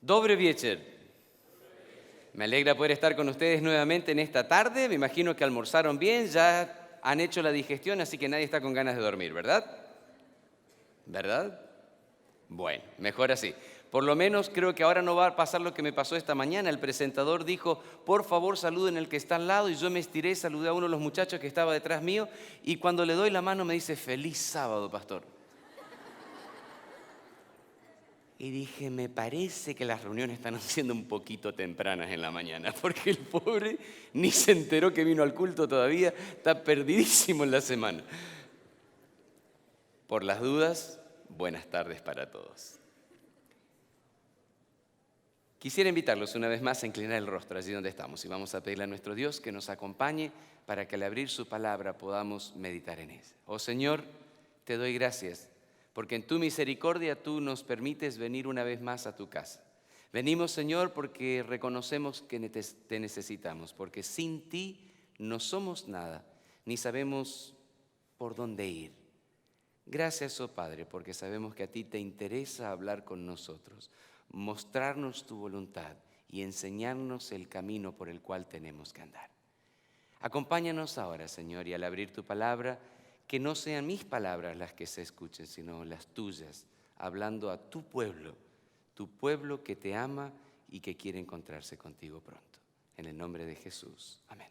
Dobre wieczór. Me alegra poder estar con ustedes nuevamente en esta tarde. Me imagino que almorzaron bien, ya han hecho la digestión, así que nadie está con ganas de dormir, ¿verdad? ¿Verdad? Bueno, mejor así. Por lo menos creo que ahora no va a pasar lo que me pasó esta mañana. El presentador dijo, por favor saluden al que está al lado, y yo me estiré, saludé a uno de los muchachos que estaba detrás mío, y cuando le doy la mano me dice, feliz sábado, pastor. Y dije, me parece que las reuniones están siendo un poquito tempranas en la mañana, porque el pobre ni se enteró que vino al culto todavía, está perdidísimo en la semana. Por las dudas, buenas tardes para todos. Quisiera invitarlos una vez más a inclinar el rostro allí donde estamos y vamos a pedirle a nuestro Dios que nos acompañe para que al abrir su palabra podamos meditar en ella. Oh Señor, te doy gracias porque en tu misericordia tú nos permites venir una vez más a tu casa. Venimos, Señor, porque reconocemos que te necesitamos, porque sin ti no somos nada, ni sabemos por dónde ir. Gracias, oh Padre, porque sabemos que a ti te interesa hablar con nosotros, mostrarnos tu voluntad y enseñarnos el camino por el cual tenemos que andar. Acompáñanos ahora, Señor, y al abrir tu palabra, que no sean mis palabras las que se escuchen, sino las tuyas, hablando a tu pueblo que te ama y que quiere encontrarse contigo pronto. En el nombre de Jesús. Amén.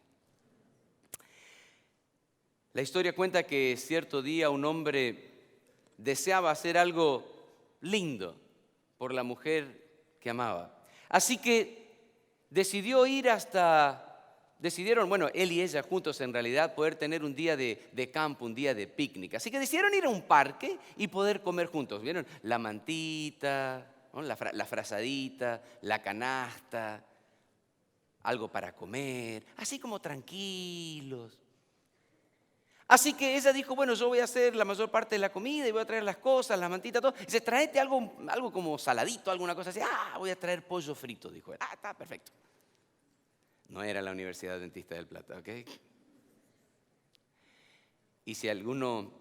La historia cuenta que cierto día un hombre deseaba hacer algo lindo por la mujer que amaba. Así que decidieron, él y ella juntos en realidad, poder tener un día de campo, un día de picnic. Así que decidieron ir a un parque y poder comer juntos. ¿Vieron? La mantita, ¿no? la frazadita, la canasta, algo para comer, así como tranquilos. Así que ella dijo, bueno, yo voy a hacer la mayor parte de la comida y voy a traer las cosas, la mantita, todo. Dice, tráete algo como saladito, alguna cosa así. Voy a traer pollo frito, dijo él. Está perfecto. No era la Universidad Adventista del Plata, ¿ok? Y si alguno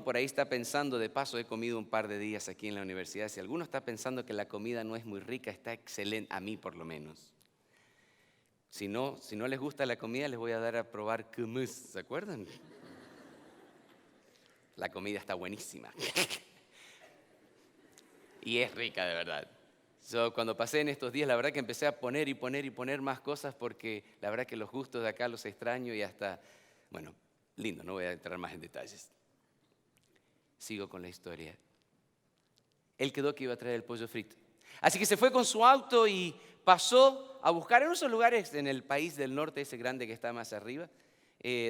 por ahí está pensando, de paso he comido un par de días aquí en la universidad, si alguno está pensando que la comida no es muy rica, está excelente, a mí por lo menos. Si no les gusta la comida, les voy a dar a probar hummus, ¿se acuerdan? La comida está buenísima. Y es rica, de verdad. Yo cuando pasé en estos días, la verdad que empecé a poner más cosas porque la verdad que los gustos de acá los extraño y hasta, lindo, no voy a entrar más en detalles. Sigo con la historia. Él quedó que iba a traer el pollo frito. Así que se fue con su auto y pasó a buscar en esos lugares en el país del norte, ese grande que está más arriba,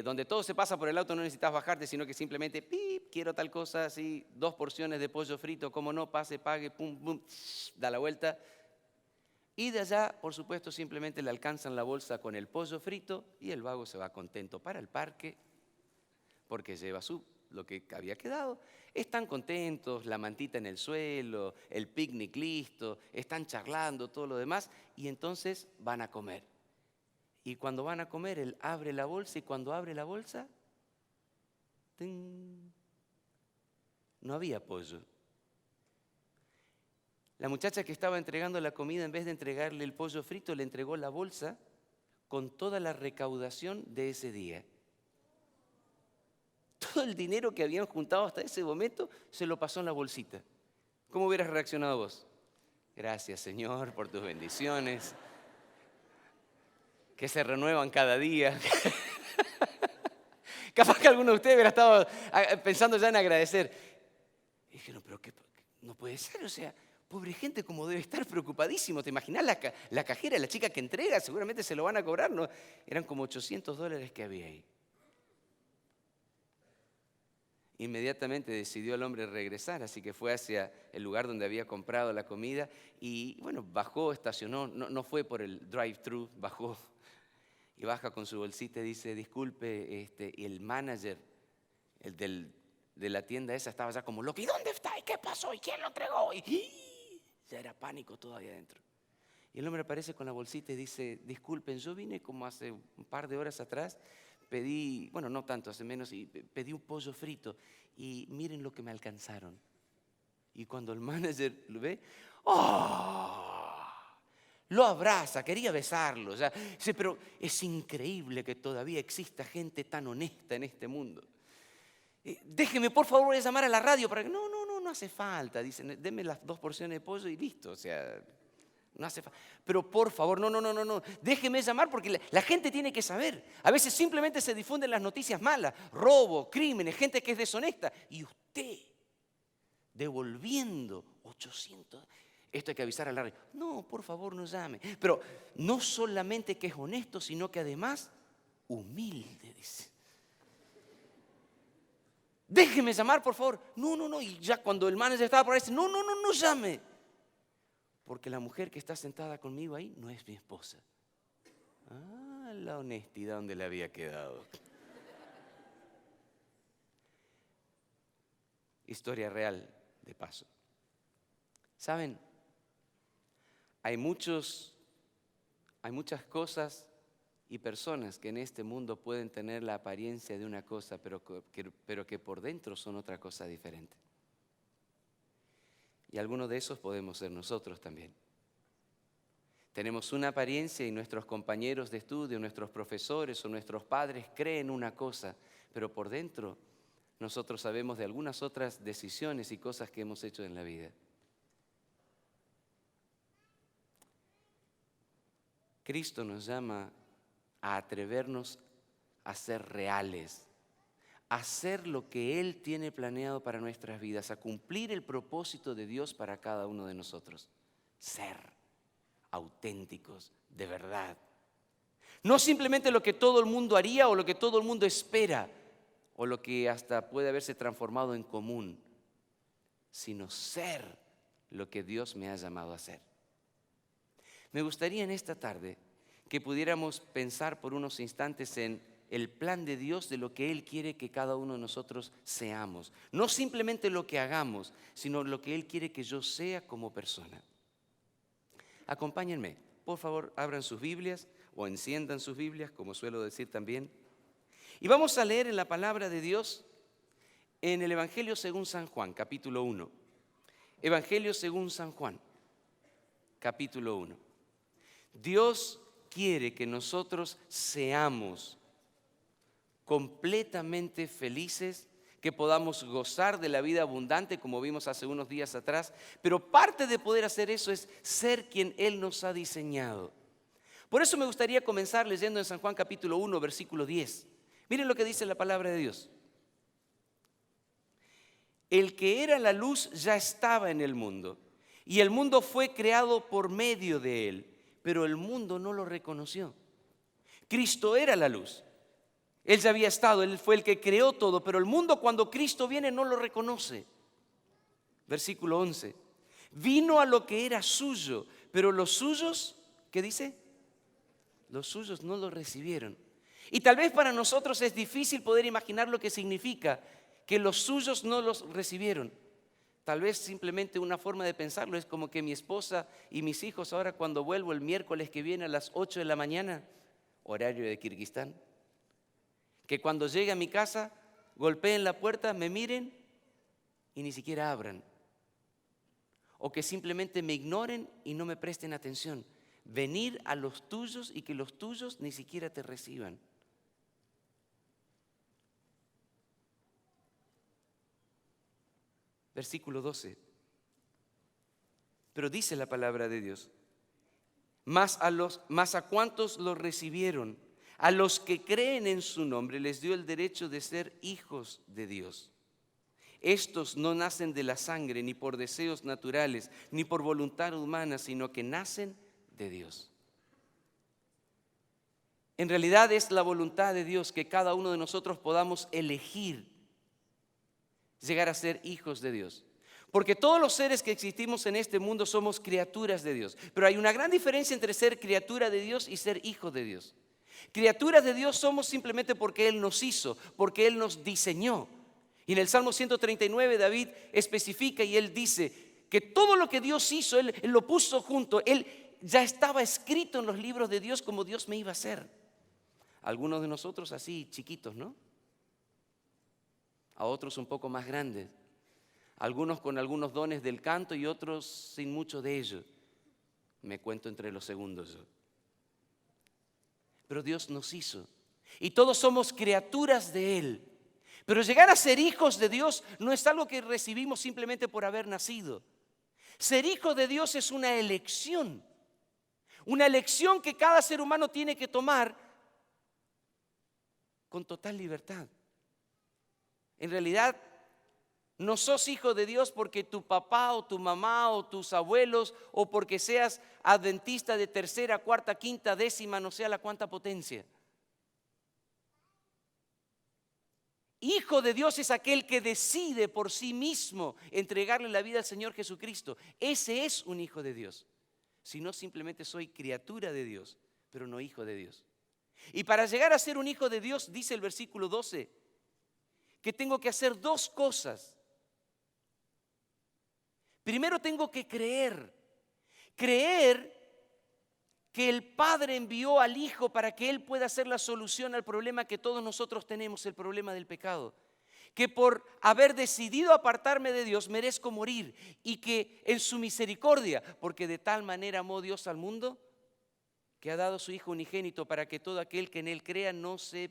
donde todo se pasa por el auto, no necesitas bajarte, sino que simplemente, pip, quiero tal cosa, así, 2 porciones de pollo frito, cómo no, pase, pague, pum, pum, da la vuelta. Y de allá, por supuesto, simplemente le alcanzan la bolsa con el pollo frito y el vago se va contento para el parque porque lleva lo que había quedado. Están contentos, la mantita en el suelo, el picnic listo, están charlando, todo lo demás, y entonces van a comer. Y cuando van a comer, él abre la bolsa y cuando abre la bolsa, ¡ting!, no había pollo. La muchacha que estaba entregando la comida, en vez de entregarle el pollo frito, le entregó la bolsa con toda la recaudación de ese día. Todo el dinero que habían juntado hasta ese momento se lo pasó en la bolsita. ¿Cómo hubieras reaccionado vos? Gracias, Señor, por tus bendiciones, que se renuevan cada día. Capaz que alguno de ustedes hubiera estado pensando ya en agradecer. Y dije, no, pero no puede ser, o sea, pobre gente como debe estar preocupadísimo. ¿Te imaginas la cajera, la chica que entrega? Seguramente se lo van a cobrar, ¿no? Eran como $800 que había ahí. Inmediatamente decidió el hombre regresar, así que fue hacia el lugar donde había comprado la comida y bajó, estacionó, no fue por el drive-thru, bajó y baja con su bolsita y dice, disculpe, y el manager, de la tienda esa estaba ya como loco, ¿y dónde está? ¿Y qué pasó? ¿Y quién lo entregó? Y ya era pánico todo ahí adentro. Y el hombre aparece con la bolsita y dice, disculpen, yo vine como hace un par de horas atrás, pedí, no tanto, hace menos, y pedí un pollo frito y miren lo que me alcanzaron. Y cuando el manager lo ve, ¡oh! Lo abraza, quería besarlo. O sea, dice, pero es increíble que todavía exista gente tan honesta en este mundo. Déjeme, por favor, voy a llamar a la radio para que... No hace falta. Dicen, deme las 2 porciones de pollo y listo. O sea, no hace falta. Pero por favor, no. Déjeme llamar porque la gente tiene que saber. A veces simplemente se difunden las noticias malas. Robo, crímenes, gente que es deshonesta. Y usted, devolviendo 800... Esto hay que avisar a la radio. No, por favor, no llame. Pero no solamente que es honesto, sino que además humilde, dice. Déjeme llamar, por favor. No. Y ya cuando el manager estaba por ahí, dice, no llame. Porque la mujer que está sentada conmigo ahí no es mi esposa. Ah, la honestidad donde le había quedado. Historia real, de paso. ¿Saben? Hay muchas cosas y personas que en este mundo pueden tener la apariencia de una cosa, pero que por dentro son otra cosa diferente. Y algunos de esos podemos ser nosotros también. Tenemos una apariencia y nuestros compañeros de estudio, nuestros profesores o nuestros padres creen una cosa, pero por dentro nosotros sabemos de algunas otras decisiones y cosas que hemos hecho en la vida. Cristo nos llama a atrevernos a ser reales, a hacer lo que Él tiene planeado para nuestras vidas, a cumplir el propósito de Dios para cada uno de nosotros. Ser auténticos, de verdad. No simplemente lo que todo el mundo haría o lo que todo el mundo espera o lo que hasta puede haberse transformado en común, sino ser lo que Dios me ha llamado a ser. Me gustaría en esta tarde que pudiéramos pensar por unos instantes en el plan de Dios de lo que Él quiere que cada uno de nosotros seamos. No simplemente lo que hagamos, sino lo que Él quiere que yo sea como persona. Acompáñenme, por favor, abran sus Biblias o enciendan sus Biblias, como suelo decir también. Y vamos a leer en la palabra de Dios en el Evangelio según San Juan, capítulo 1. Evangelio según San Juan, capítulo 1. Dios quiere que nosotros seamos completamente felices, que podamos gozar de la vida abundante, como vimos hace unos días atrás, pero parte de poder hacer eso es ser quien Él nos ha diseñado. Por eso me gustaría comenzar leyendo en San Juan capítulo 1, versículo 10. Miren lo que dice la palabra de Dios. El que era la luz ya estaba en el mundo, y el mundo fue creado por medio de Él, pero el mundo no lo reconoció. Cristo era la luz. Él ya había estado, Él fue el que creó todo, pero el mundo cuando Cristo viene no lo reconoce. Versículo 11. Vino a lo que era suyo, pero los suyos, ¿qué dice? Los suyos no lo recibieron. Y tal vez para nosotros es difícil poder imaginar lo que significa que los suyos no los recibieron. Tal vez simplemente una forma de pensarlo es como que mi esposa y mis hijos ahora cuando vuelvo el miércoles que viene a las 8 de la mañana, horario de Kirguistán, que cuando llegue a mi casa golpeen la puerta, me miren y ni siquiera abran. O que simplemente me ignoren y no me presten atención. Venir a los tuyos y que los tuyos ni siquiera te reciban. Versículo 12. Pero dice la palabra de Dios, mas a cuantos lo recibieron, a los que creen en su nombre, les dio el derecho de ser hijos de Dios. Estos no nacen de la sangre, ni por deseos naturales, ni por voluntad humana, sino que nacen de Dios. En realidad es la voluntad de Dios que cada uno de nosotros podamos elegir llegar a ser hijos de Dios. Porque todos los seres que existimos en este mundo somos criaturas de Dios. Pero hay una gran diferencia entre ser criatura de Dios y ser hijo de Dios. Criaturas de Dios somos simplemente porque Él nos hizo, porque Él nos diseñó. Y en el Salmo 139 David especifica y él dice que todo lo que Dios hizo, Él lo puso junto. Él ya estaba escrito en los libros de Dios como Dios me iba a hacer. Algunos de nosotros así chiquitos, ¿no? A otros un poco más grandes. algunos con algunos dones del canto y otros sin mucho de ello. Me cuento entre los segundos yo. Pero Dios nos hizo y todos somos criaturas de Él. Pero llegar a ser hijos de Dios no es algo que recibimos simplemente por haber nacido. Ser hijo de Dios es una elección que cada ser humano tiene que tomar con total libertad. En realidad, no sos hijo de Dios porque tu papá o tu mamá o tus abuelos o porque seas adventista de tercera, cuarta, quinta, décima, no sé a la cuánta potencia. Hijo de Dios es aquel que decide por sí mismo entregarle la vida al Señor Jesucristo. Ese es un hijo de Dios. Si no, simplemente soy criatura de Dios, pero no hijo de Dios. Y para llegar a ser un hijo de Dios, dice el versículo 12, que tengo que hacer dos cosas. Primero tengo que creer que el Padre envió al Hijo para que Él pueda hacer la solución al problema que todos nosotros tenemos, el problema del pecado. Que por haber decidido apartarme de Dios merezco morir y que en su misericordia, porque de tal manera amó Dios al mundo, que ha dado a su Hijo unigénito para que todo aquel que en Él crea no se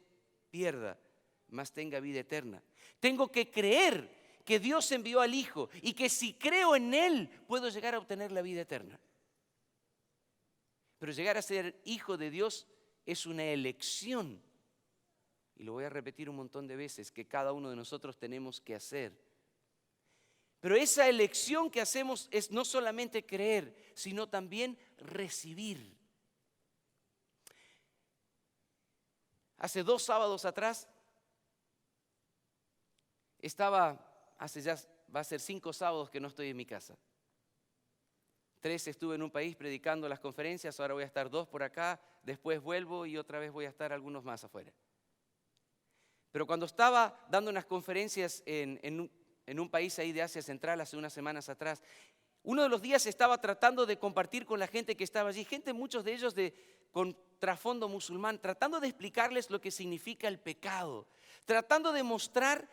pierda, mas tenga vida eterna. Tengo que creer que Dios envió al Hijo y que si creo en Él puedo llegar a obtener la vida eterna. Pero llegar a ser hijo de Dios es una elección. Y lo voy a repetir un montón de veces, que cada uno de nosotros tenemos que hacer. Pero esa elección que hacemos es no solamente creer, sino también recibir. Hace 2 sábados atrás, hace ya va a ser 5 sábados que no estoy en mi casa. 3 estuve en un país predicando las conferencias, ahora voy a estar 2 por acá, después vuelvo y otra vez voy a estar algunos más afuera. Pero cuando estaba dando unas conferencias en un país ahí de Asia Central hace unas semanas atrás, uno de los días estaba tratando de compartir con la gente que estaba allí, muchos de ellos con trasfondo musulmán, tratando de explicarles lo que significa el pecado, tratando de mostrar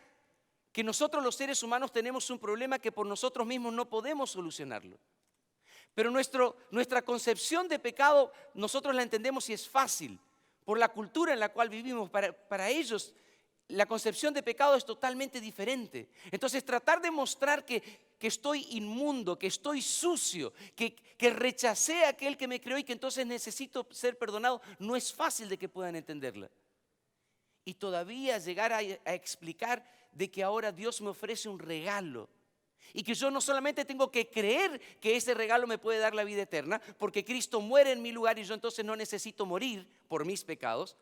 que nosotros los seres humanos tenemos un problema que por nosotros mismos no podemos solucionarlo. Pero nuestra concepción de pecado nosotros la entendemos y es fácil por la cultura en la cual vivimos. Para ellos la concepción de pecado es totalmente diferente. Entonces tratar de mostrar que estoy inmundo, que estoy sucio, que rechacé a aquel que me creó y que entonces necesito ser perdonado, no es fácil de que puedan entenderla. Y todavía llegar a explicar de que ahora Dios me ofrece un regalo. Y que yo no solamente tengo que creer que ese regalo me puede dar la vida eterna, porque Cristo muere en mi lugar y yo entonces no necesito morir por mis pecados.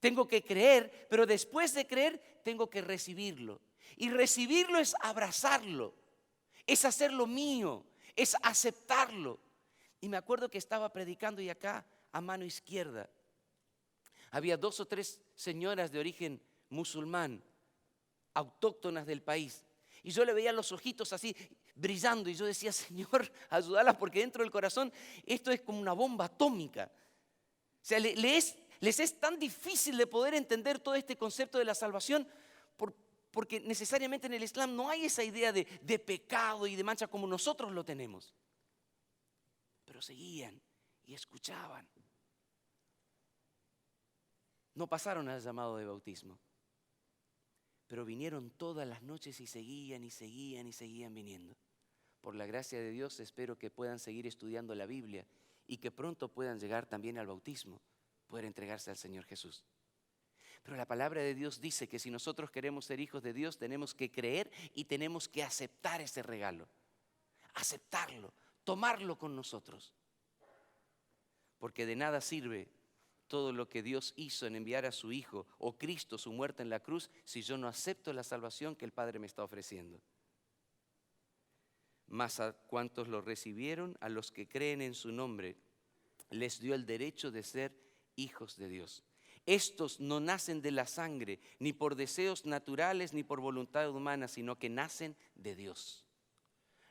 Tengo que creer, pero después de creer tengo que recibirlo. Y recibirlo es abrazarlo, es hacerlo mío, es aceptarlo. Y me acuerdo que estaba predicando y acá a mano izquierda había 2 o 3 señoras de origen musulmán, autóctonas del país. Y yo le veía los ojitos así brillando y yo decía, Señor, ayúdalas porque dentro del corazón esto es como una bomba atómica. O sea, les es tan difícil de poder entender todo este concepto de la salvación porque necesariamente en el Islam no hay esa idea de pecado y de mancha como nosotros lo tenemos. Pero seguían y escuchaban. No pasaron al llamado de bautismo. Pero vinieron todas las noches y seguían viniendo. Por la gracia de Dios espero que puedan seguir estudiando la Biblia y que pronto puedan llegar también al bautismo, poder entregarse al Señor Jesús. Pero la palabra de Dios dice que si nosotros queremos ser hijos de Dios tenemos que creer y tenemos que aceptar ese regalo. Aceptarlo, tomarlo con nosotros. Porque de nada sirve todo lo que Dios hizo en enviar a su Hijo o Cristo, su muerte en la cruz, si yo no acepto la salvación que el Padre me está ofreciendo. Mas a cuantos lo recibieron, a los que creen en su nombre, les dio el derecho de ser hijos de Dios. Estos no nacen de la sangre, ni por deseos naturales, ni por voluntad humana, sino que nacen de Dios.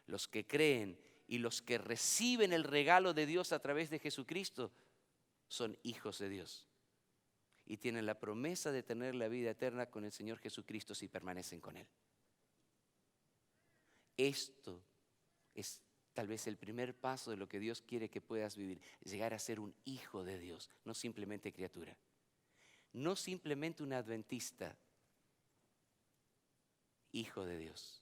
Los que creen y los que reciben el regalo de Dios a través de Jesucristo son hijos de Dios y tienen la promesa de tener la vida eterna con el Señor Jesucristo si permanecen con Él. Esto es tal vez el primer paso de lo que Dios quiere que puedas vivir. Llegar a ser un hijo de Dios, no simplemente criatura. No simplemente un adventista, hijo de Dios.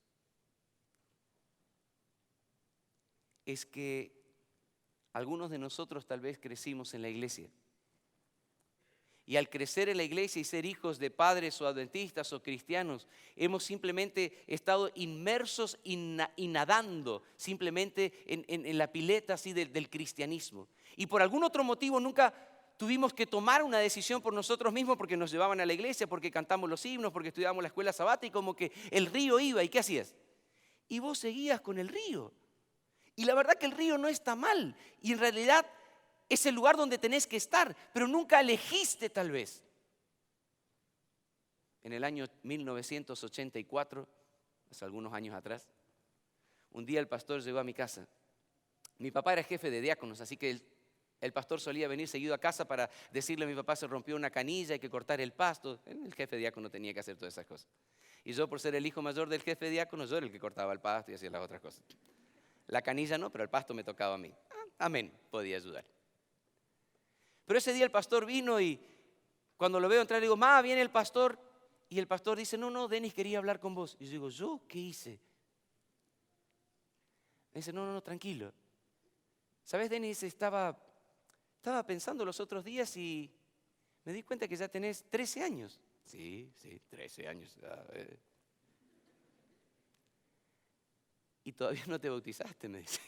Es que algunos de nosotros tal vez crecimos en la iglesia. Y al crecer en la iglesia y ser hijos de padres o adventistas o cristianos, hemos simplemente estado inmersos y nadando simplemente en la pileta así del cristianismo. Y por algún otro motivo nunca tuvimos que tomar una decisión por nosotros mismos porque nos llevaban a la iglesia, porque cantamos los himnos, porque estudiábamos la escuela sabática y como que el río iba. ¿Y qué hacías? Y vos seguías con el río. Y la verdad que el río no está mal. Y en realidad es el lugar donde tenés que estar, pero nunca elegiste tal vez. En el año 1984, hace algunos años atrás, un día el pastor llegó a mi casa. Mi papá era jefe de diáconos, así que el pastor solía venir seguido a casa para decirle a mi papá se rompió una canilla, hay que cortar el pasto. El jefe de diácono tenía que hacer todas esas cosas. Y yo, por ser el hijo mayor del jefe de diácono, yo era el que cortaba el pasto y hacía las otras cosas. La canilla no, pero el pasto me tocaba a mí. Amén, podía ayudar. Pero ese día el pastor vino y cuando lo veo entrar le digo, ma, viene el pastor. Y el pastor dice, no, Denis quería hablar con vos. Y yo digo, ¿yo qué hice? Me dice, no, tranquilo. ¿Sabes, Denis? Estaba pensando los otros días y me di cuenta que ya tenés 13 años. Sí, 13 años. Y todavía no te bautizaste, me dice.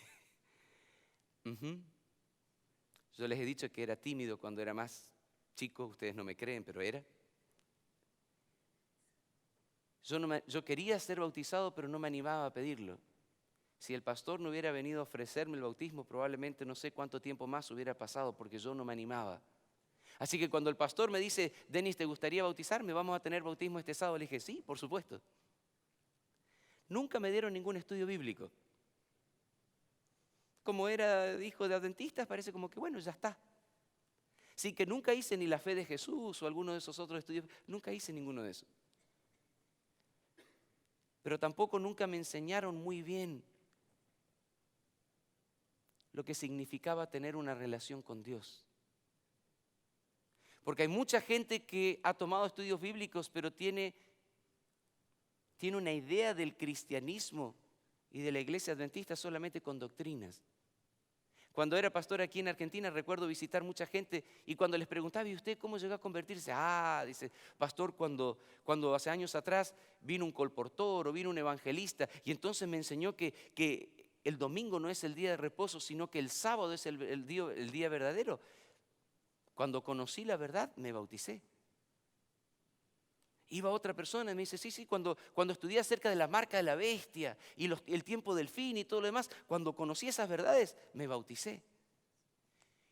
Yo les he dicho que era tímido cuando era más chico, ustedes no me creen, pero era. Yo quería ser bautizado, pero no me animaba a pedirlo. Si el pastor no hubiera venido a ofrecerme el bautismo, probablemente no sé cuánto tiempo más hubiera pasado, porque yo no me animaba. Así que cuando el pastor me dice, Denis, ¿te gustaría bautizarme? ¿Vamos a tener bautismo este sábado? Le dije, sí, por supuesto. Nunca me dieron ningún estudio bíblico. Como era hijo de adventistas, parece como que bueno, ya está. Sí, que nunca hice ni la fe de Jesús o alguno de esos otros estudios, nunca hice ninguno de esos. Pero tampoco nunca me enseñaron muy bien lo que significaba tener una relación con Dios. Porque hay mucha gente que ha tomado estudios bíblicos, pero tiene una idea del cristianismo y de la iglesia adventista solamente con doctrinas. Cuando era pastor aquí en Argentina, recuerdo visitar mucha gente y cuando les preguntaba, ¿y usted cómo llegó a convertirse? Dice, pastor, cuando hace años atrás vino un colportor o vino un evangelista y entonces me enseñó que el domingo no es el día de reposo, sino que el sábado es el día verdadero. Cuando conocí la verdad, me bauticé. Iba otra persona y me dice, sí, cuando estudié acerca de la marca de la bestia y el tiempo del fin y todo lo demás, cuando conocí esas verdades, me bauticé.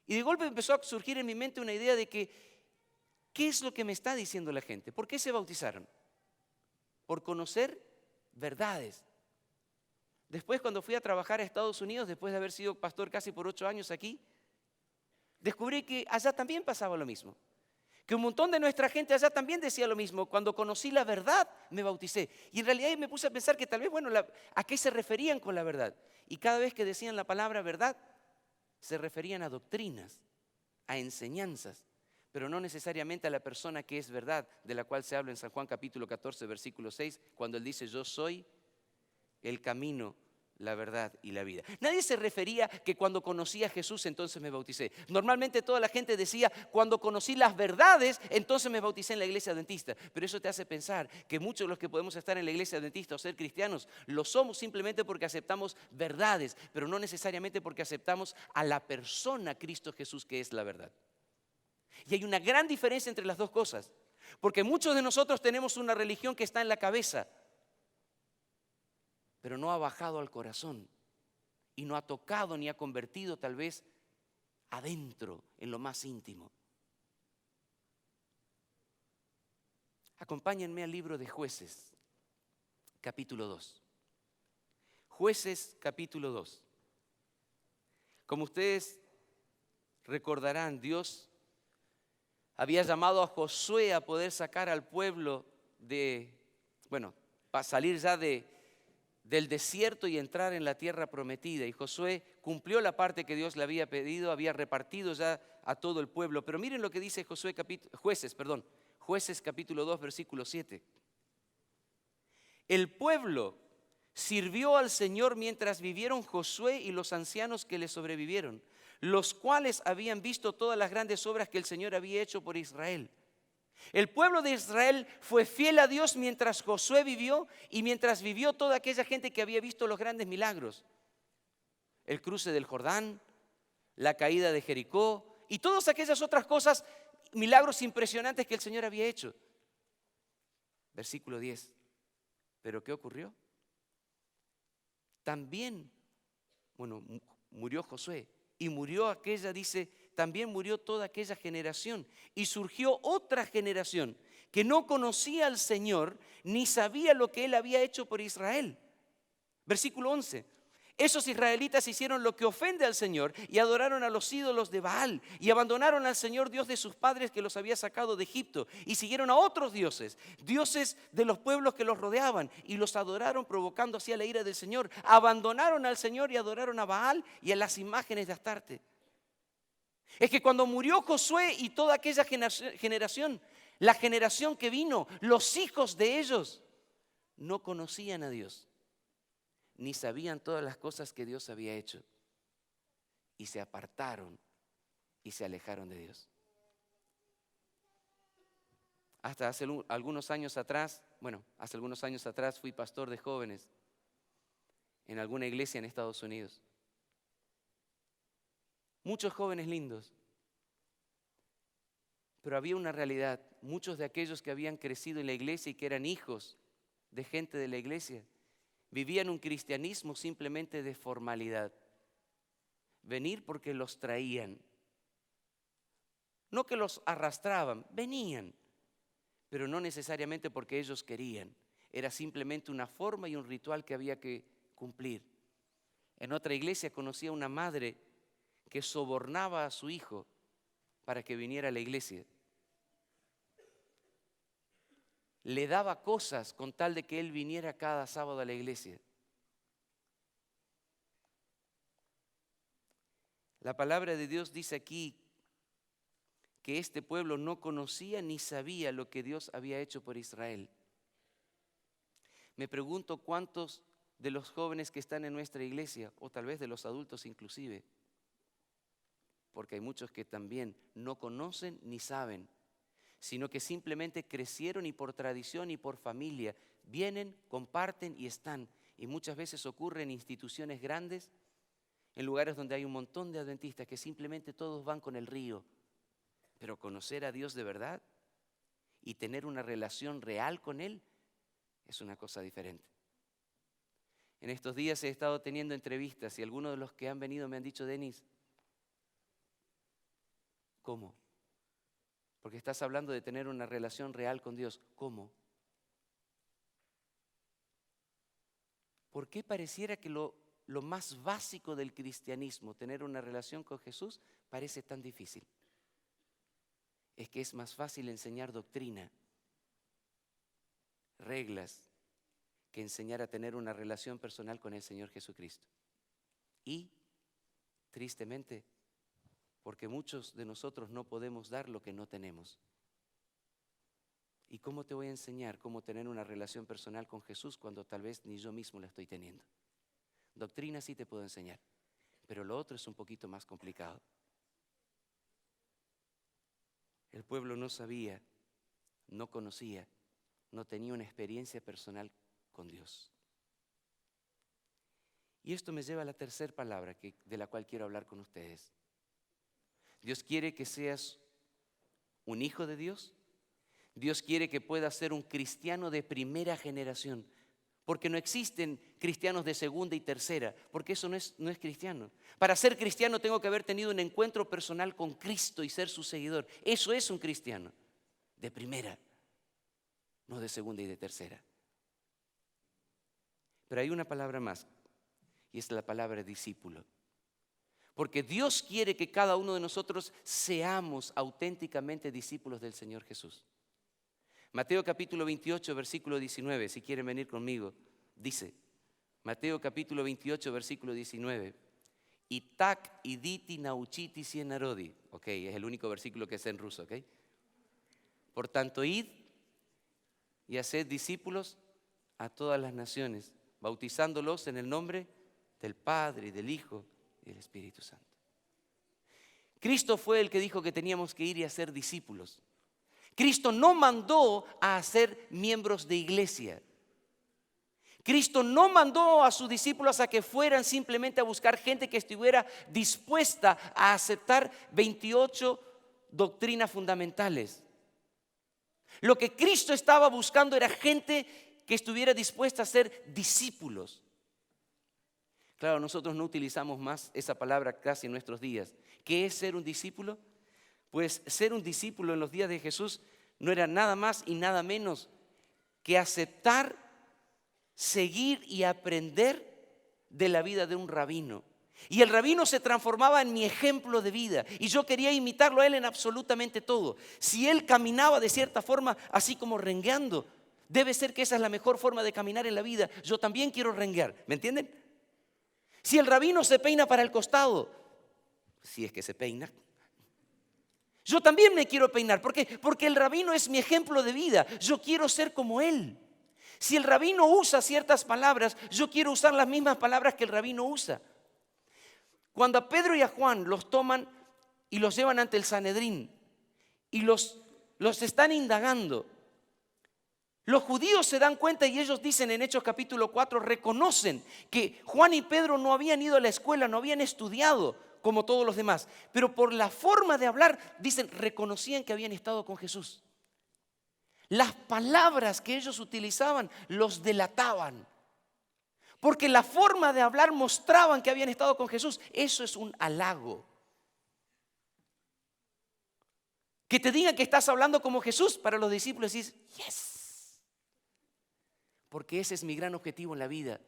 Y de golpe empezó a surgir en mi mente una idea de que, ¿qué es lo que me está diciendo la gente? ¿Por qué se bautizaron? Por conocer verdades. Después, cuando fui a trabajar a Estados Unidos, después de haber sido pastor casi por 8 años aquí, descubrí que allá también pasaba lo mismo. Que un montón de nuestra gente allá también decía lo mismo. Cuando conocí la verdad, me bauticé. Y en realidad me puse a pensar que tal vez, ¿a qué se referían con la verdad? Y cada vez que decían la palabra verdad, se referían a doctrinas, a enseñanzas, pero no necesariamente a la persona que es verdad, de la cual se habla en San Juan capítulo 14, versículo 6, cuando él dice, yo soy el camino, la verdad y la vida. Nadie se refería que cuando conocí a Jesús entonces me bauticé. Normalmente toda la gente decía, cuando conocí las verdades entonces me bauticé en la iglesia adventista. Pero eso te hace pensar que muchos de los que podemos estar en la iglesia adventista o ser cristianos, lo somos simplemente porque aceptamos verdades, pero no necesariamente porque aceptamos a la persona Cristo Jesús que es la verdad. Y hay una gran diferencia entre las dos cosas, porque muchos de nosotros tenemos una religión que está en la cabeza, pero no ha bajado al corazón y no ha tocado ni ha convertido tal vez adentro, en lo más íntimo. Acompáñenme al libro de Jueces, capítulo 2. Jueces, capítulo 2. Como ustedes recordarán, Dios había llamado a Josué a poder sacar al pueblo para salir ya de del desierto y entrar en la tierra prometida. Y Josué cumplió la parte que Dios le había pedido, había repartido ya a todo el pueblo. Pero miren lo que dice Jueces capítulo 2, versículo 7. El pueblo sirvió al Señor mientras vivieron Josué y los ancianos que le sobrevivieron, los cuales habían visto todas las grandes obras que el Señor había hecho por Israel. El pueblo de Israel fue fiel a Dios mientras Josué vivió y mientras vivió toda aquella gente que había visto los grandes milagros. El cruce del Jordán, la caída de Jericó y todas aquellas otras cosas, milagros impresionantes que el Señor había hecho. Versículo 10. ¿Pero qué ocurrió? También, murió Josué y murió también murió toda aquella generación. Y surgió otra generación que no conocía al Señor ni sabía lo que Él había hecho por Israel. Versículo 11. Esos israelitas hicieron lo que ofende al Señor y adoraron a los ídolos de Baal y abandonaron al Señor Dios de sus padres que los había sacado de Egipto y siguieron a otros dioses, dioses de los pueblos que los rodeaban y los adoraron provocando así a la ira del Señor. Abandonaron al Señor y adoraron a Baal y a las imágenes de Astarte. Es que cuando murió Josué y toda aquella generación, la generación que vino, los hijos de ellos, no conocían a Dios, ni sabían todas las cosas que Dios había hecho. Y se apartaron y se alejaron de Dios. Hasta hace algunos años atrás fui pastor de jóvenes en alguna iglesia en Estados Unidos. Muchos jóvenes lindos. Pero había una realidad. Muchos de aquellos que habían crecido en la iglesia y que eran hijos de gente de la iglesia, vivían un cristianismo simplemente de formalidad. Venir porque los traían. No que los arrastraban, venían. Pero no necesariamente porque ellos querían. Era simplemente una forma y un ritual que había que cumplir. En otra iglesia conocí a una madre que sobornaba a su hijo para que viniera a la iglesia. Le daba cosas con tal de que él viniera cada sábado a la iglesia. La palabra de Dios dice aquí que este pueblo no conocía ni sabía lo que Dios había hecho por Israel. Me pregunto cuántos de los jóvenes que están en nuestra iglesia, o tal vez de los adultos inclusive, porque hay muchos que también no conocen ni saben, sino que simplemente crecieron y por tradición y por familia vienen, comparten y están. Y muchas veces ocurre en instituciones grandes, en lugares donde hay un montón de adventistas que simplemente todos van con el río. Pero conocer a Dios de verdad y tener una relación real con Él es una cosa diferente. En estos días he estado teniendo entrevistas y algunos de los que han venido me han dicho: Denis, ¿cómo? Porque estás hablando de tener una relación real con Dios. ¿Cómo? ¿Por qué pareciera que lo más básico del cristianismo, tener una relación con Jesús, parece tan difícil? Es que es más fácil enseñar doctrina, reglas, que enseñar a tener una relación personal con el Señor Jesucristo. Y, tristemente, porque muchos de nosotros no podemos dar lo que no tenemos. ¿Y cómo te voy a enseñar cómo tener una relación personal con Jesús cuando tal vez ni yo mismo la estoy teniendo? Doctrina sí te puedo enseñar, pero lo otro es un poquito más complicado. El pueblo no sabía, no conocía, no tenía una experiencia personal con Dios. Y esto me lleva a la tercera palabra de la cual quiero hablar con ustedes. Dios quiere que seas un hijo de Dios. Dios quiere que puedas ser un cristiano de primera generación. Porque no existen cristianos de segunda y tercera, porque eso no es cristiano. Para ser cristiano tengo que haber tenido un encuentro personal con Cristo y ser su seguidor. Eso es un cristiano de primera, no de segunda y de tercera. Pero hay una palabra más, y es la palabra discípulo. Porque Dios quiere que cada uno de nosotros seamos auténticamente discípulos del Señor Jesús. Mateo capítulo 28, versículo 19, si quieren venir conmigo, dice: Mateo capítulo 28, versículo 19. Itak iditi nauchiti sienarodi. Ok, es el único versículo que sé en ruso, ok. Por tanto, id y haced discípulos a todas las naciones, bautizándolos en el nombre del Padre, y del Hijo y del Espíritu Santo. Cristo fue el que dijo que teníamos que ir y hacer discípulos. Cristo no mandó a ser miembros de iglesia. Cristo no mandó a sus discípulos a que fueran simplemente a buscar gente que estuviera dispuesta a aceptar 28 doctrinas fundamentales. Lo que Cristo estaba buscando era gente que estuviera dispuesta a ser discípulos. Claro, nosotros no utilizamos más esa palabra casi en nuestros días. ¿Qué es ser un discípulo? Pues ser un discípulo en los días de Jesús no era nada más y nada menos que aceptar, seguir y aprender de la vida de un rabino. Y el rabino se transformaba en mi ejemplo de vida y yo quería imitarlo a él en absolutamente todo. Si él caminaba de cierta forma, así como rengueando, debe ser que esa es la mejor forma de caminar en la vida. Yo también quiero renguear, ¿me entienden? Si el rabino se peina para el costado, si es que se peina, yo también me quiero peinar. ¿Por qué? Porque el rabino es mi ejemplo de vida. Yo quiero ser como él. Si el rabino usa ciertas palabras, yo quiero usar las mismas palabras que el rabino usa. Cuando a Pedro y a Juan los toman y los llevan ante el Sanedrín y los están indagando, los judíos se dan cuenta y ellos dicen en Hechos capítulo 4, reconocen que Juan y Pedro no habían ido a la escuela, no habían estudiado como todos los demás, pero por la forma de hablar, dicen, reconocían que habían estado con Jesús. Las palabras que ellos utilizaban los delataban, porque la forma de hablar mostraban que habían estado con Jesús. Eso es un halago. Que te digan que estás hablando como Jesús, para los discípulos dices, yes. Porque ese es mi gran objetivo en la vida.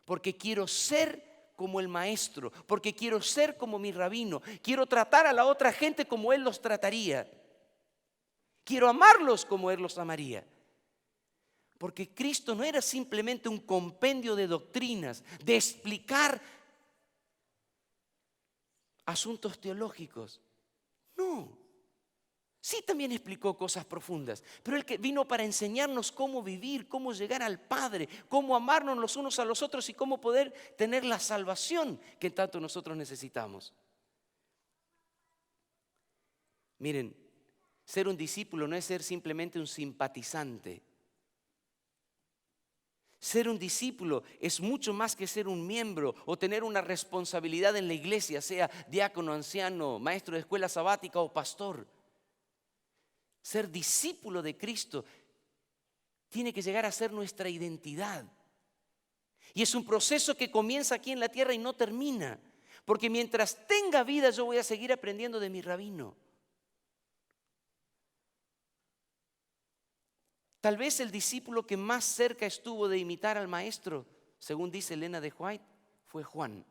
Porque quiero ser como el maestro, porque quiero ser como mi rabino, quiero tratar a la otra gente como él los trataría, quiero amarlos como él los amaría. Porque Cristo no era simplemente un compendio de doctrinas, de explicar asuntos teológicos. No. Sí, también explicó cosas profundas, pero Él que vino para enseñarnos cómo vivir, cómo llegar al Padre, cómo amarnos los unos a los otros y cómo poder tener la salvación que tanto nosotros necesitamos. Miren, ser un discípulo no es ser simplemente un simpatizante. Ser un discípulo es mucho más que ser un miembro o tener una responsabilidad en la iglesia, sea diácono, anciano, maestro de escuela sabática o pastor. Ser discípulo de Cristo tiene que llegar a ser nuestra identidad. Y es un proceso que comienza aquí en la tierra y no termina. Porque mientras tenga vida yo voy a seguir aprendiendo de mi rabino. Tal vez el discípulo que más cerca estuvo de imitar al maestro, según dice Elena de White, fue Juan.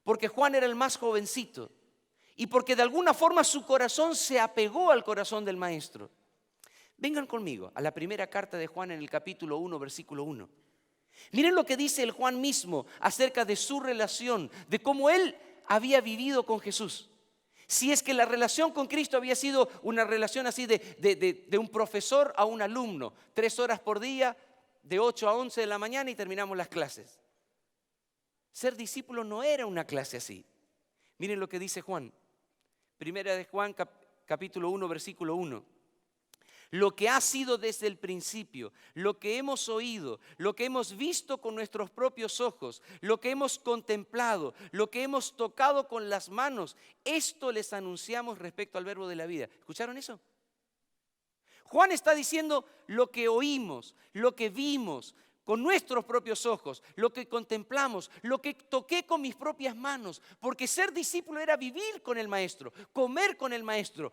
Porque Juan era el más jovencito. Y porque de alguna forma su corazón se apegó al corazón del maestro. Vengan conmigo a la primera carta de Juan en el capítulo 1, versículo 1. Miren lo que dice el Juan mismo acerca de su relación, de cómo él había vivido con Jesús. Si es que la relación con Cristo había sido una relación así de un profesor a un alumno, 3 horas por día, de 8 a 11 de la mañana y terminamos las clases. Ser discípulo no era una clase así. Miren lo que dice Juan. Primera de Juan capítulo 1, versículo 1. Lo que ha sido desde el principio, lo que hemos oído, lo que hemos visto con nuestros propios ojos, lo que hemos contemplado, lo que hemos tocado con las manos, esto les anunciamos respecto al verbo de la vida. ¿Escucharon eso? Juan está diciendo lo que oímos, lo que vimos con nuestros propios ojos, lo que contemplamos, lo que toqué con mis propias manos, porque ser discípulo era vivir con el maestro, comer con el maestro,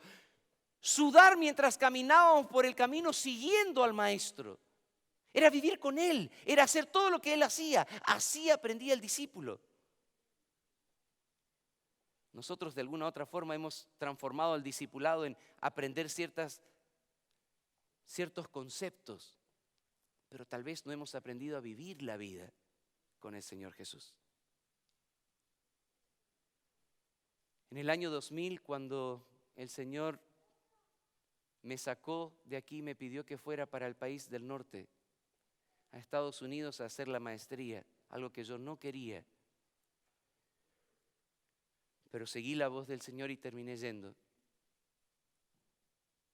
sudar mientras caminábamos por el camino siguiendo al maestro. Era vivir con él, era hacer todo lo que él hacía. Así aprendía el discípulo. Nosotros de alguna u otra forma hemos transformado el discipulado en aprender ciertos conceptos, pero tal vez no hemos aprendido a vivir la vida. con el Señor Jesús. En el año 2000, cuando el Señor me sacó de aquí, me pidió que fuera para el país del norte, a Estados Unidos, a hacer la maestría, algo que yo no quería. Pero seguí la voz del Señor y terminé yendo.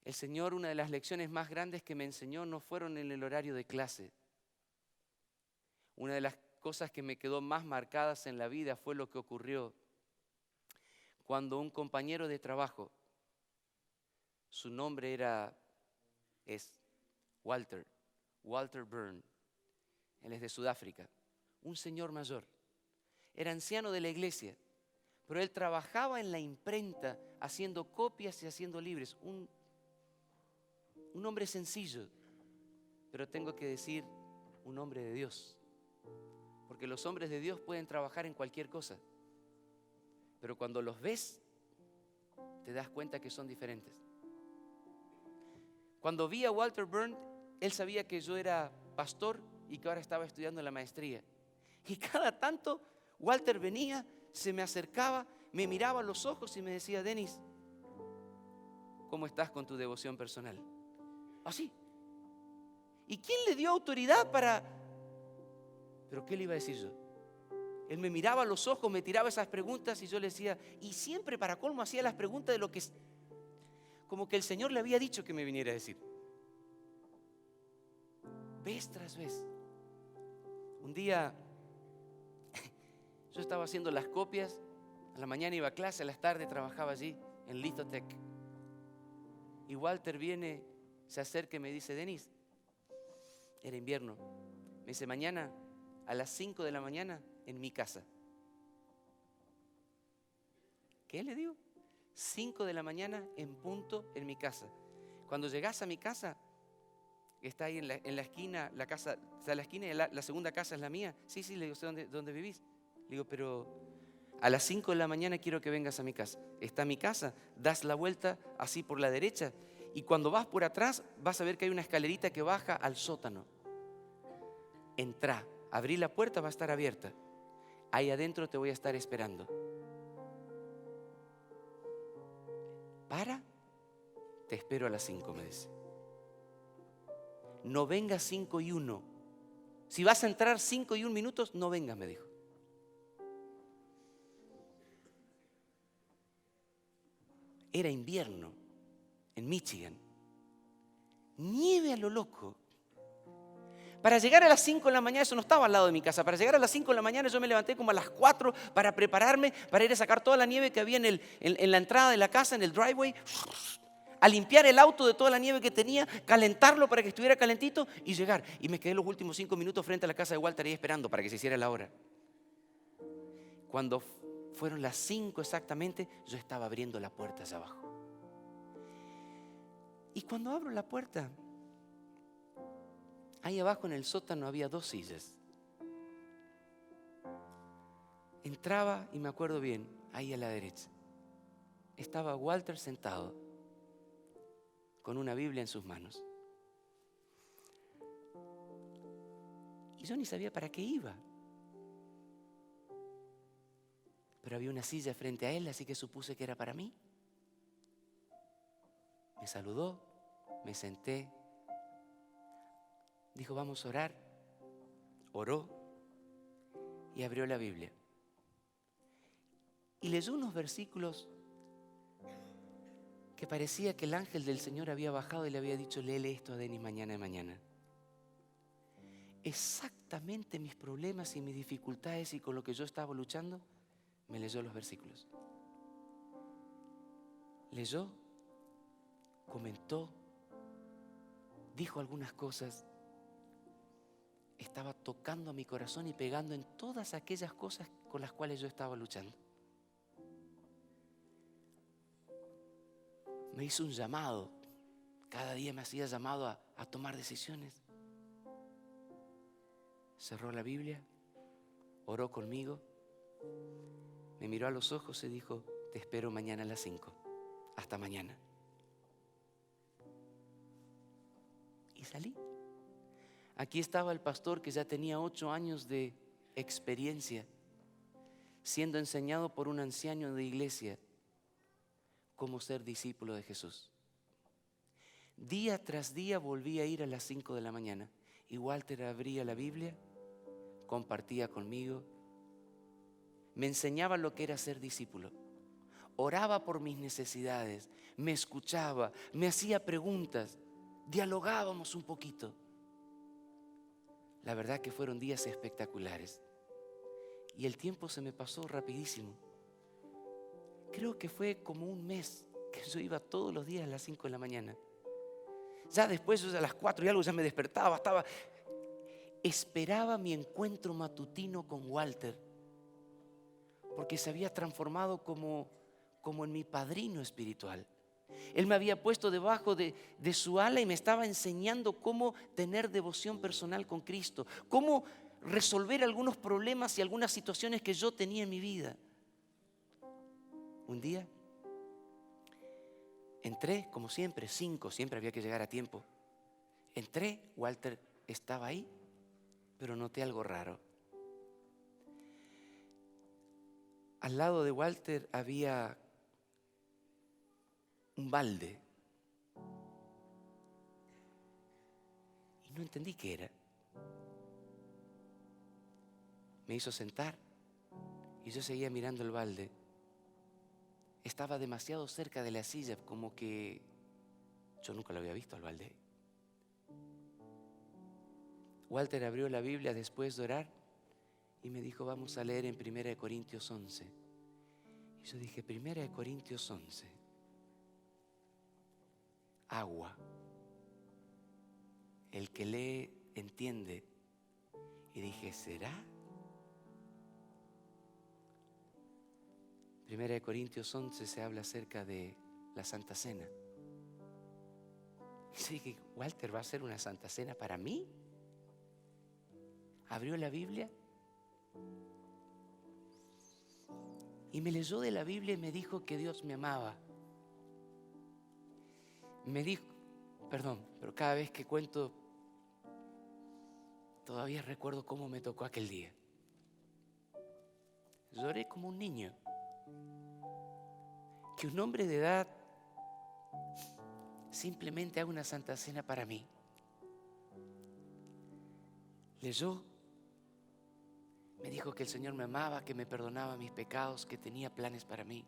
El Señor, una de las lecciones más grandes que me enseñó no fueron en el horario de clase. Una de las cosas que me quedó más marcadas en la vida fue lo que ocurrió cuando un compañero de trabajo, su nombre es Walter Byrne, él es de Sudáfrica, un señor mayor, era anciano de la iglesia, pero él trabajaba en la imprenta haciendo copias y haciendo libros, un hombre sencillo, pero tengo que decir, un hombre de Dios, porque los hombres de Dios pueden trabajar en cualquier cosa, pero cuando los ves, te das cuenta que son diferentes. Cuando vi a Walter Byrne, él sabía que yo era pastor y que ahora estaba estudiando la maestría. Y cada tanto Walter venía, se me acercaba, me miraba a los ojos y me decía: Denis, ¿cómo estás con tu devoción personal? Así. ¿Y quién le dio autoridad para...? ¿Pero qué le iba a decir yo? Él me miraba a los ojos, me tiraba esas preguntas y yo le decía, y siempre para colmo hacía las preguntas de lo que, como que el Señor le había dicho que me viniera a decir. Vez tras vez. Un día yo estaba haciendo las copias, a la mañana iba a clase, a las tardes trabajaba allí en Lithotech. Y Walter viene, se acerca y me dice: Denis, era invierno, me dice: mañana a las 5 de la mañana en mi casa. ¿Qué le digo? 5 de la mañana en punto en mi casa. Cuando llegas a mi casa, está ahí en la esquina, la casa está en la esquina y la segunda casa es la mía. Sí, le digo, sé dónde vivís. Le digo, pero a las 5 de la mañana quiero que vengas a mi casa. Está mi casa, das la vuelta así por la derecha y cuando vas por atrás vas a ver que hay una escalerita que baja al sótano. Entrá, abrí la puerta, va a estar abierta. Ahí adentro te voy a estar esperando. Te espero a las 5, me dice. No vengas 5 y 1. Si vas a entrar 5 y 1 minutos, no vengas, me dijo. Era invierno en Michigan. Nieve a lo loco. Para llegar a las 5 de la mañana, eso no estaba al lado de mi casa, para llegar a las 5 de la mañana yo me levanté como a las 4 para prepararme, para ir a sacar toda la nieve que había en la entrada de la casa, en el driveway, a limpiar el auto de toda la nieve que tenía, calentarlo para que estuviera calentito y llegar. Y me quedé los últimos 5 minutos frente a la casa de Walter ahí esperando para que se hiciera la hora. Cuando fueron las 5 exactamente, yo estaba abriendo la puerta hacia abajo. Y cuando abro la puerta, ahí abajo en el sótano había 2 sillas. Entraba y me acuerdo bien, ahí a la derecha estaba Walter sentado con una Biblia en sus manos. Y yo ni sabía para qué iba. Pero había una silla frente a él, así que supuse que era para mí. Me saludó, me senté. Dijo, vamos a orar. Oró y abrió la Biblia. Y leyó unos versículos que parecía que el ángel del Señor había bajado y le había dicho, léele esto a Denis mañana de mañana. Exactamente mis problemas y mis dificultades y con lo que yo estaba luchando, me leyó los versículos. Leyó, comentó, dijo algunas cosas. Estaba tocando a mi corazón y pegando en todas aquellas cosas con las cuales yo estaba luchando. Me hizo un llamado. Cada día me hacía llamado a tomar decisiones. Cerró la Biblia, oró conmigo, me miró a los ojos y dijo, te espero mañana a las 5. Hasta mañana. Y salí. Aquí estaba el pastor que ya tenía 8 años de experiencia siendo enseñado por un anciano de iglesia cómo ser discípulo de Jesús. Día tras día volví a ir a las 5 de la mañana y Walter abría la Biblia, compartía conmigo, me enseñaba lo que era ser discípulo, oraba por mis necesidades, me escuchaba, me hacía preguntas, dialogábamos un poquito. La verdad que fueron días espectaculares y el tiempo se me pasó rapidísimo. Creo que fue como un mes que yo iba todos los días a las 5 de la mañana. Ya después, a las 4 y algo, ya me despertaba, esperaba mi encuentro matutino con Walter, porque se había transformado como en mi padrino espiritual. Él me había puesto debajo de su ala y me estaba enseñando cómo tener devoción personal con Cristo, cómo resolver algunos problemas y algunas situaciones que yo tenía en mi vida. Un día entré, como siempre, 5, siempre había que llegar a tiempo. Entré, Walter estaba ahí, pero noté algo raro. Al lado de Walter había un balde. Y no entendí qué era. Me hizo sentar y yo seguía mirando el balde. Estaba demasiado cerca de la silla, como que yo nunca lo había visto al balde. Walter abrió la Biblia después de orar y me dijo, vamos a leer en 1 Corintios 11. Y yo dije, 1 Corintios 11. Agua. El que lee entiende. Y dije, ¿será? 1 Corintios 11 se habla acerca de la Santa Cena. Y yo dije, ¿Walter va a hacer una Santa Cena para mí? Abrió la Biblia y me leyó de la Biblia y me dijo que Dios me amaba. Me dijo, pero cada vez que cuento, todavía recuerdo cómo me tocó aquel día. Lloré como un niño. Que un hombre de edad simplemente haga una Santa Cena para mí. Leyó, me dijo que el Señor me amaba, que me perdonaba mis pecados, que tenía planes para mí.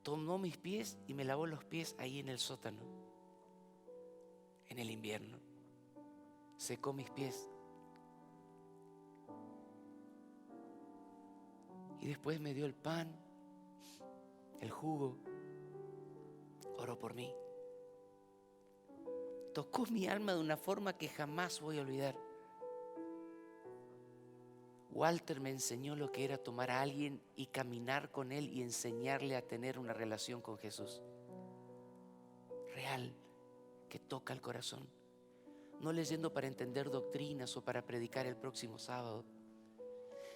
Tomó mis pies y me lavó los pies ahí en el sótano, en el invierno. Secó mis pies. Y después me dio el pan, el jugo, oró por mí. Tocó mi alma de una forma que jamás voy a olvidar. Walter me enseñó lo que era tomar a alguien y caminar con él y enseñarle a tener una relación con Jesús. Real, que toca el corazón. No leyendo para entender doctrinas o para predicar el próximo sábado,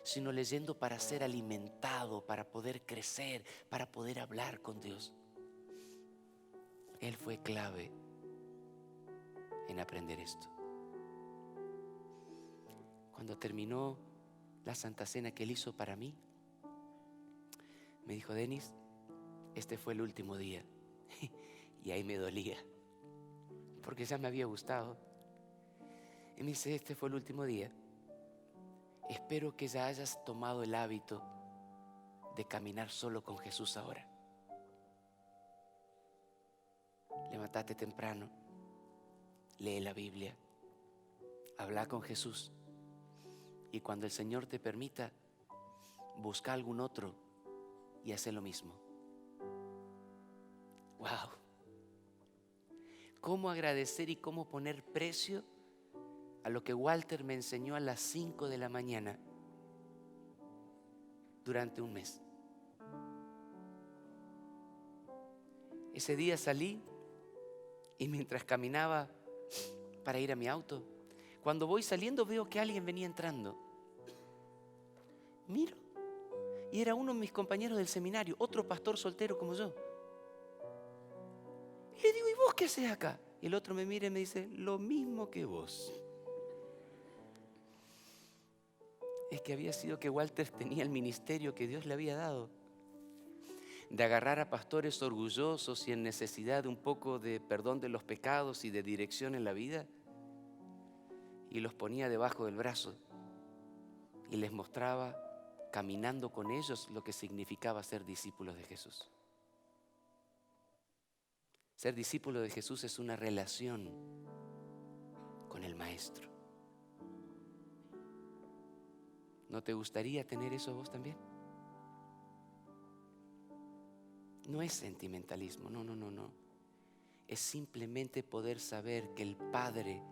sino leyendo para ser alimentado, para poder crecer, para poder hablar con Dios. Él fue clave en aprender esto. Cuando terminó la Santa Cena que Él hizo para mí, me dijo, Denis, este fue el último día. Y ahí me dolía, porque ya me había gustado. Y me dice, este fue el último día. Espero que ya hayas tomado el hábito de caminar solo con Jesús ahora. Levantate temprano, lee la Biblia, habla con Jesús. Y cuando el Señor te permita, busca algún otro y hace lo mismo. ¡Wow! ¿Cómo agradecer y cómo poner precio a lo que Walter me enseñó a las 5 de la mañana durante un mes? Ese día salí y mientras caminaba para ir a mi auto, cuando voy saliendo veo que alguien venía entrando. Miro y era uno de mis compañeros del seminario, otro pastor soltero como yo. Y le digo, ¿y vos qué haces acá? Y el otro me mira y me dice, lo mismo que vos. es que había sido que Walter tenía el ministerio que Dios le había dado, de agarrar a pastores orgullosos y en necesidad de un poco de perdón de los pecados y de dirección en la vida, y los ponía debajo del brazo y les mostraba caminando con ellos lo que significaba ser discípulos de Jesús. Ser discípulo de Jesús es una relación con el Maestro. ¿No te gustaría tener eso vos también? No es sentimentalismo, no. Es simplemente poder saber que el Padre,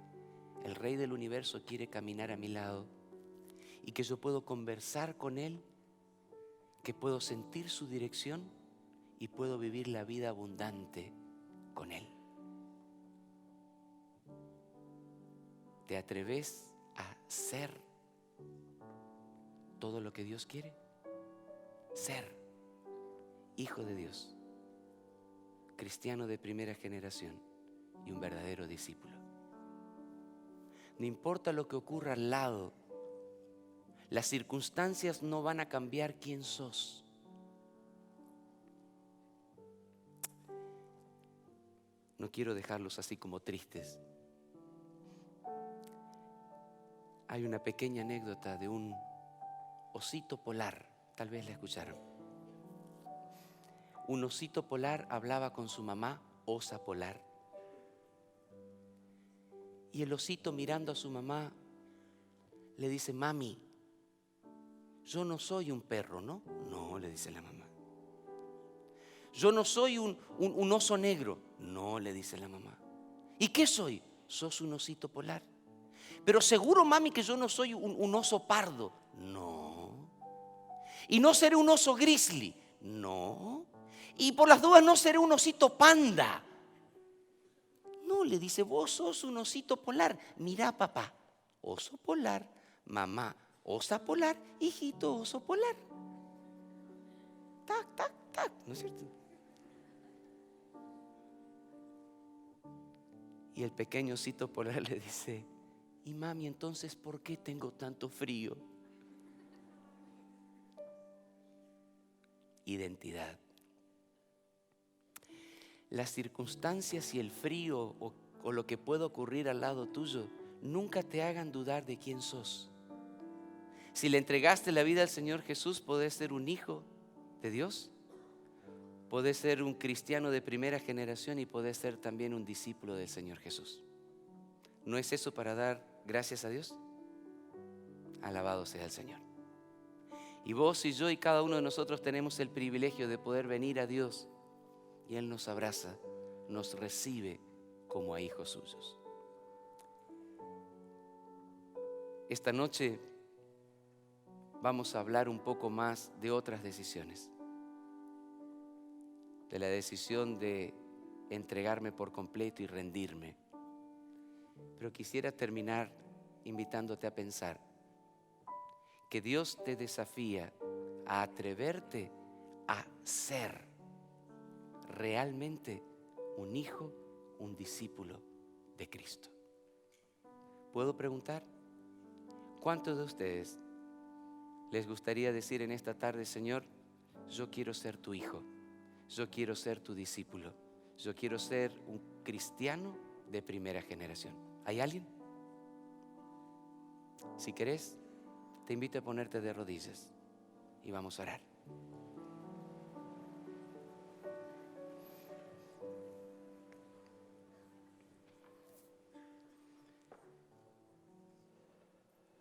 el Rey del universo, quiere caminar a mi lado y que yo puedo conversar con Él, que puedo sentir su dirección y puedo vivir la vida abundante con Él. ¿Te atreves a ser todo lo que Dios quiere? Ser hijo de Dios, cristiano de primera generación y un verdadero discípulo. No importa lo que ocurra al lado, las circunstancias no van a cambiar quién sos. No quiero dejarlos así como tristes. Hay una pequeña anécdota de un osito polar, tal vez la escucharon. Un osito polar hablaba con su mamá, osa polar. Y el osito, mirando a su mamá, le dice: mami, yo no soy un perro, ¿no? No, le dice la mamá. Yo no soy un oso negro. No, le dice la mamá. ¿Y qué soy? Sos un osito polar. Pero seguro, mami, que yo no soy un oso pardo. No. Y no seré un oso grizzly. No. Y por las dudas no seré un osito panda. No, le dice, vos sos un osito polar. Mirá, papá, oso polar, mamá, osa polar, hijito, oso polar. Tac, tac, tac, ¿no es cierto? Y el pequeño osito polar le dice: y mami, entonces, ¿por qué tengo tanto frío? Identidad. Las circunstancias y el frío o lo que pueda ocurrir al lado tuyo nunca te hagan dudar de quién sos. Si le entregaste la vida al Señor Jesús, podés ser un hijo de Dios, podés ser un cristiano de primera generación y podés ser también un discípulo del Señor Jesús. ¿No es eso para dar gracias a Dios? Alabado sea el Señor. Y vos y yo y cada uno de nosotros tenemos el privilegio de poder venir a Dios y Él nos abraza, nos recibe como a hijos suyos. Esta noche vamos a hablar un poco más de otras decisiones. De la decisión de entregarme por completo y rendirme. Pero quisiera terminar invitándote a pensar que Dios te desafía a atreverte a ser realmente un hijo, un discípulo de Cristo. ¿Puedo preguntar? ¿Cuántos de ustedes les gustaría decir en esta tarde: Señor, yo quiero ser tu hijo, yo quiero ser tu discípulo, yo quiero ser un cristiano de primera generación? ¿Hay alguien? Si querés, te invito a ponerte de rodillas y vamos a orar.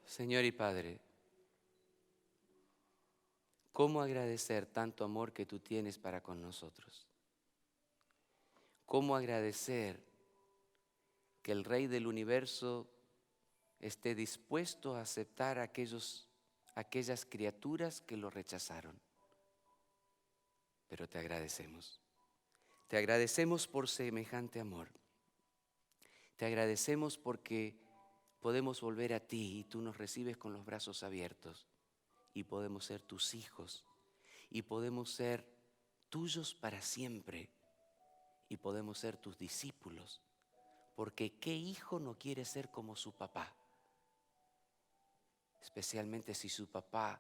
Señor y Padre, ¿cómo agradecer tanto amor que tú tienes para con nosotros? ¿Cómo agradecer que el Rey del universo esté dispuesto a aceptar a aquellas criaturas que lo rechazaron? Pero te agradecemos. Te agradecemos por semejante amor. Te agradecemos porque podemos volver a ti y tú nos recibes con los brazos abiertos y podemos ser tus hijos y podemos ser tuyos para siempre y podemos ser tus discípulos, porque ¿qué hijo no quiere ser como su papá? especialmente si su papá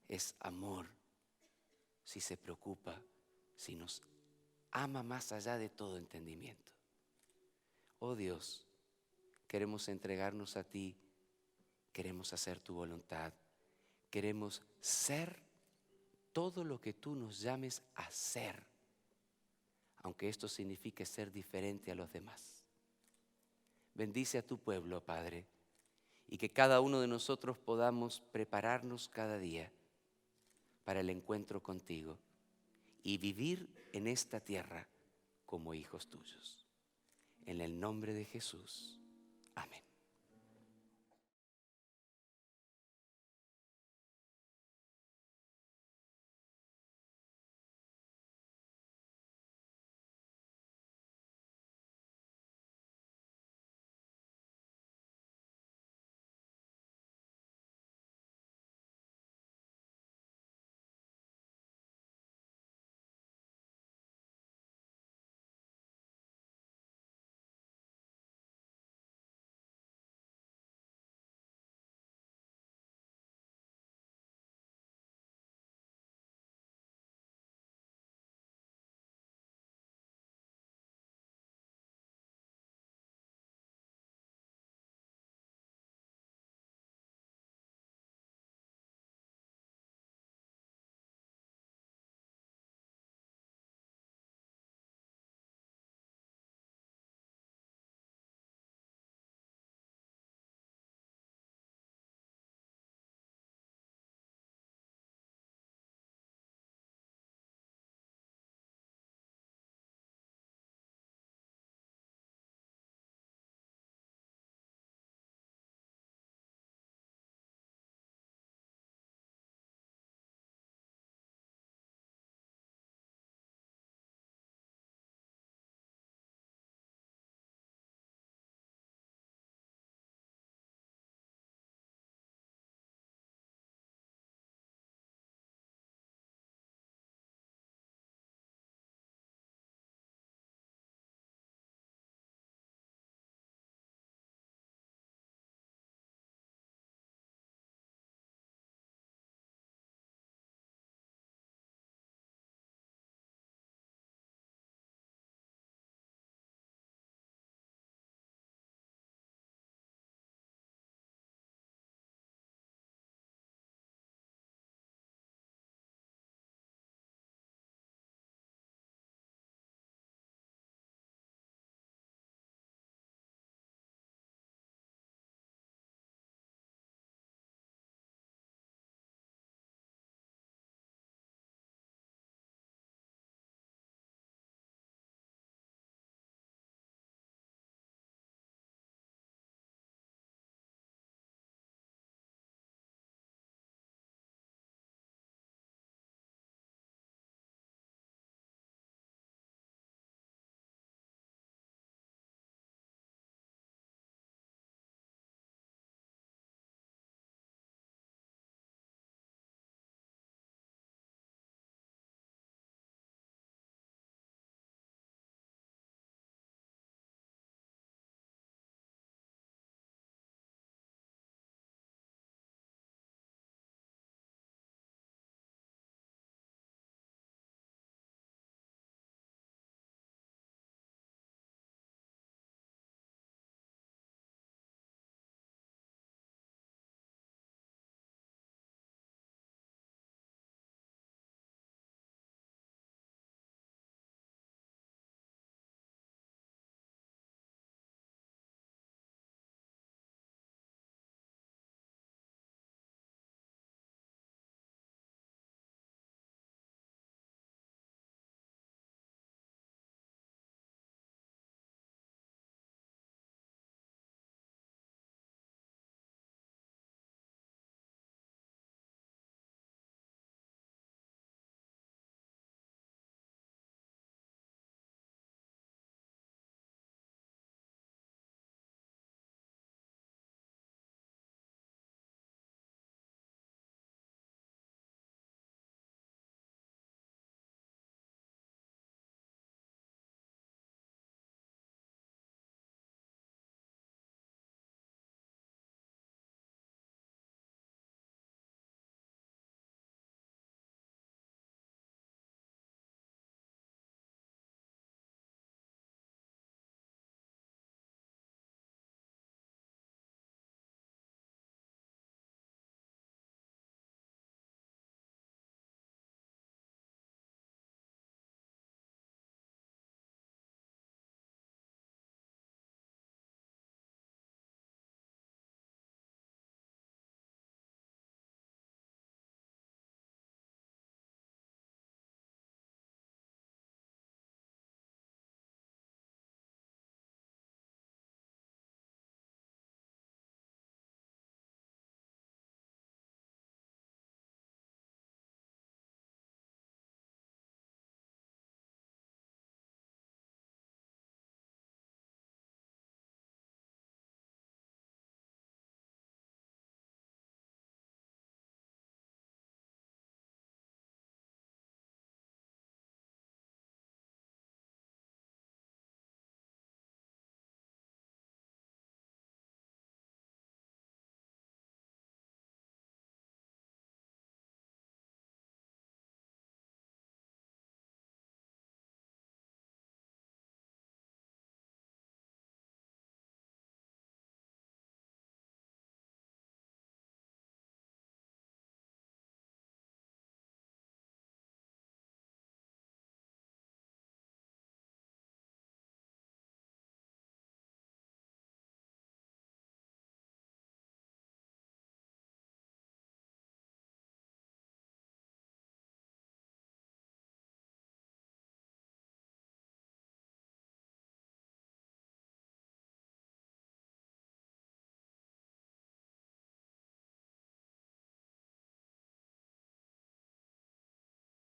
es amor, si se preocupa, si nos ama más allá de todo entendimiento. Oh Dios, queremos entregarnos a ti, queremos hacer tu voluntad, queremos ser todo lo que tú nos llames a ser, aunque esto signifique ser diferente a los demás. Bendice a tu pueblo, Padre, y que cada uno de nosotros podamos prepararnos cada día para el encuentro contigo y vivir en esta tierra como hijos tuyos. En el nombre de Jesús. Amén.